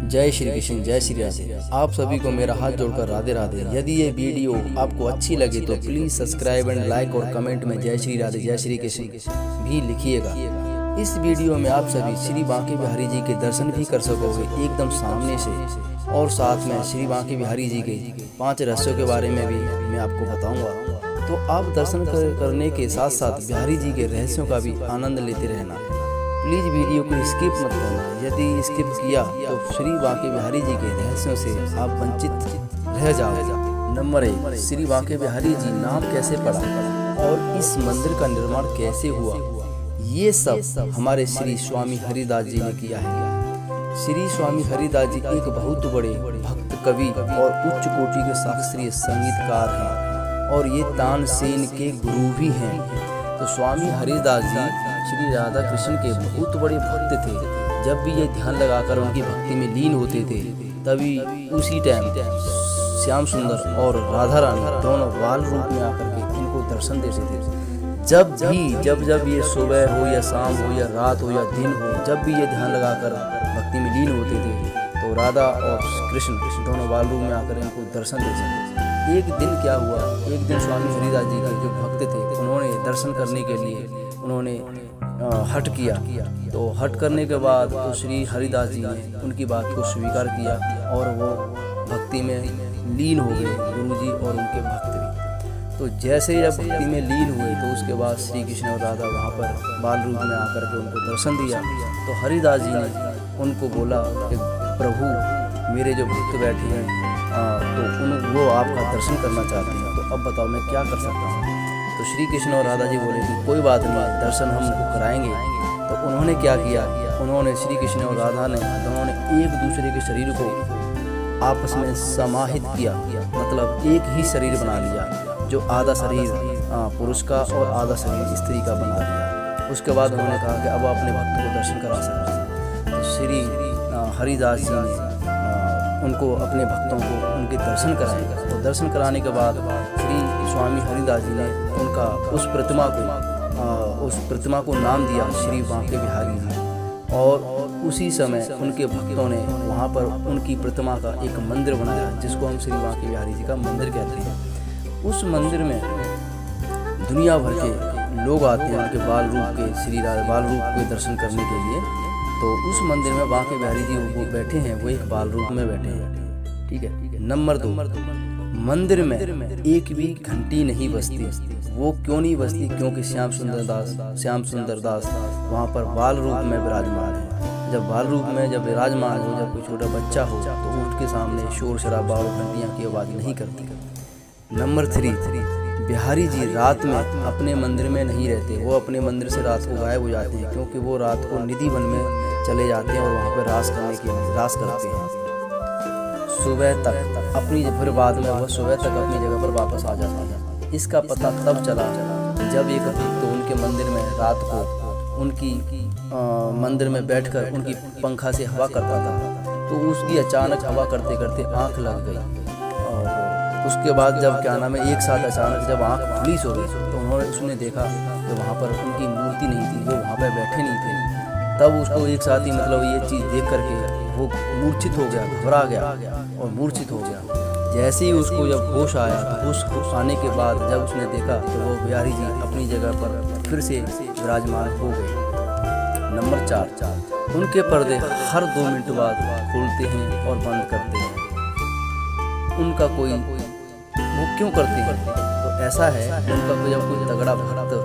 जय श्री कृष्ण, जय श्री राधे। आप सभी को मेरा हाथ जोड़कर राधे राधे। यदि ये वीडियो आपको अच्छी लगे तो प्लीज़ सब्सक्राइब एंड लाइक और कमेंट में जय श्री राधे, जय श्री कृष्ण भी लिखिएगा। इस वीडियो में आप सभी श्री बांके बिहारी जी के दर्शन भी कर सकोगे एकदम सामने से, और साथ में श्री बांके बिहारी जी के 5 रहस्यों के बारे में भी मैं आपको बताऊँगा। तो आप दर्शन करने के साथ साथ बिहारी जी के रहस्यों का भी आनंद लेते रहना। प्लीज़ वीडियो को स्किप मत करना। यदि स्किप किया तो श्री बांके बिहारी जी के रहस्यों से आप वंचित रह जाओगे। नंबर 1, श्री बांके बिहारी जी नाम कैसे पड़ा और इस मंदिर का निर्माण कैसे हुआ, ये सब हमारे श्री स्वामी हरिदास जी ने किया है। श्री स्वामी हरिदास जी एक बहुत बड़े भक्त, कवि और उच्च कोटि के शास्त्रीय संगीतकार हैं, और ये तानसेन के गुरु भी हैं। तो स्वामी हरिदास जी श्री राधा कृष्ण के बहुत बड़े भक्त थे। जब भी ये ध्यान लगाकर उनकी भक्ति में लीन होते थे, तभी उसी टाइम श्याम सुंदर और राधा रानी दोनों बाल रूप में आकर के इनको दर्शन देते थे। जब ये सुबह हो या शाम हो या रात हो या दिन हो, जब भी ये ध्यान लगाकर भक्ति में लीन होते थे, तो राधा और कृष्ण दोनों बाल रूप में आकर इनको दर्शन देते थे। एक दिन क्या हुआ, एक दिन स्वामी हरिदास जी के जो भक्त थे, उन्होंने दर्शन करने के लिए उन्होंने हट किया। तो हट करने के बाद तो श्री हरिदास जी ने उनकी बात को स्वीकार किया और वो भक्ति में लीन हो गए, गुरु जी और उनके भक्त भी। तो जैसे ही जब भक्ति में लीन हुए, तो उसके बाद श्री कृष्ण और राधा वहाँ पर बाल रूप में आकर के उनको दर्शन दिया। तो हरिदास जी ने उनको बोला कि प्रभु, मेरे जो भक्त बैठे हैं तो वो आपका दर्शन करना चाहते हैं, तो अब बताओ मैं क्या कर सकता हूँ। तो श्री कृष्ण और राधा जी बोले कि कोई बात नहीं, दर्शन हम उनको कराएंगे। तो उन्होंने क्या किया, उन्होंने श्री कृष्ण और राधा ने दोनों ने एक दूसरे के शरीर को आपस में समाहित किया, मतलब एक ही शरीर बना लिया, जो आधा शरीर पुरुष का और आधा शरीर स्त्री का बना लिया। उसके बाद उन्होंने कहा कि अब अपने भक्त को दर्शन करा सकते हैं। तो श्री हरिदास जी ने उनको, अपने भक्तों को उनके दर्शन कराए। तो दर्शन कराने के बाद श्री स्वामी हरिदास जी ने उनका उस प्रतिमा को नाम दिया श्री बांके बिहारी जी, और उसी समय उनके भक्तों ने वहाँ पर उनकी प्रतिमा का एक मंदिर बनाया, जिसको हम श्री बांके बिहारी जी का मंदिर कहते हैं। उस मंदिर में दुनिया भर के लोग आते हैं उनके बाल रूप के, श्री बाल रूप के दर्शन करने के लिए। तो उस मंदिर में बांके बिहारी जी वो बैठे हैं, वो एक बाल रूप में बैठे हैं, ठीक है। नंबर 2, मंदिर में एक भी घंटी नहीं बजती। वो क्यों नहीं बजती? क्योंकि श्याम सुंदर दास वहाँ पर बाल रूप में विराजमान है। जब बाल रूप में जब विराजमान हो, जब कोई छोटा बच्चा हो, तो उठ के सामने शोर शराबा और घंटियाँ की आवाज़ नहीं करती। नंबर 3, बिहारी जी रात में अपने मंदिर में नहीं रहते। वो अपने मंदिर से रात को गायब हो जाते हैं, क्योंकि वो रात को निधि वन में चले जाते हैं और वहाँ पर रास करते हैं सुबह तक। अपनी फिर बाद में वह सुबह तक अपनी जगह पर वापस आ जाता है। इसका पता तब चला जब एक भक्त उनके मंदिर में रात को उनकी मंदिर में बैठकर उनकी पंखा से हवा करता था। तो उसकी अचानक हवा करते करते आँख लग गई, और उसके बाद जब क्या नाम है, एक साथ अचानक जब आँख खुली सो गई, तो उसने देखा कि वहाँ पर उनकी मूर्ति नहीं थी, वो वहाँ पर बैठे नहीं थे। तब उसको एक साथ ही मतलब ये चीज़ देख करके वो मूर्छित हो गया, घबरा गया और मूर्छित हो गया। जैसे ही उसको जब होश आया, तो होश आने के बाद जब उसने देखा, तो वो बिहारी जी अपनी जगह पर फिर से विराजमान हो गए। नंबर 4, उनके पर्दे हर 2 मिनट बाद खुलते हैं और बंद करते हैं। उनका कोई वो क्यों करते हैं? तो ऐसा है, उनका जब कोई तगड़ा भक्त,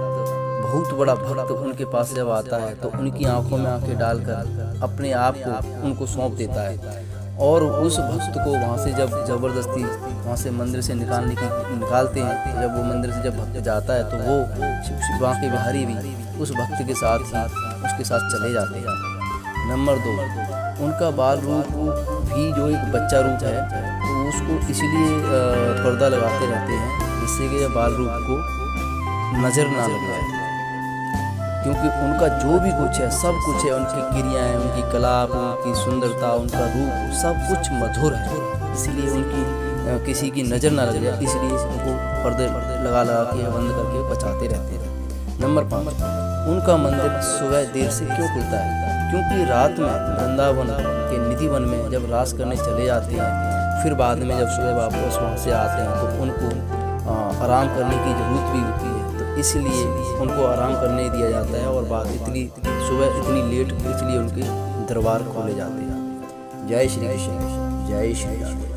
बहुत बड़ा भक्त उनके पास जब आता है, तो उनकी आंखों में आंखें डालकर अपने आप को उनको सौंप देता है, और उस भक्त को वहाँ से जब ज़बरदस्ती वहाँ से मंदिर से निकालते हैं। जब वो मंदिर से जब भक्त जाता है, तो वो बांके बिहारी भी उस भक्त के साथ ही उसके साथ चले जाते हैं। नंबर 2, उनका बाल रूप भी जो एक बच्चा रूप है, तो उसको इसलिए पर्दा लगाते रहते हैं, जिससे कि बाल रूप को नज़र ना लग जाए। क्योंकि उनका जो भी कुछ है, सब कुछ है, उनकी क्रियाएं, उनकी कला, उनकी सुंदरता, उनका रूप, सब कुछ मधुर है। इसलिए उनकी किसी की नज़र ना लग जाए, इसलिए उनको पर्दे लगा के बंद करके बचाते रहते हैं। नंबर 5, उनका मंदिर सुबह देर से क्यों खुलता है? क्योंकि रात में वृंदावन के निधि वन में जब रास करने चले जाते हैं, फिर बाद में जब सुबह वापस वहाँ से आते हैं तो उनको आराम करने की ज़रूरत भी होती है, तो इसलिए उनको आराम करने दिया जाता है। और बात इतनी सुबह इतनी लेट इसलिए उनके दरबार खोले जाते हैं। जय श्री कृष्ण, जय श्री राम।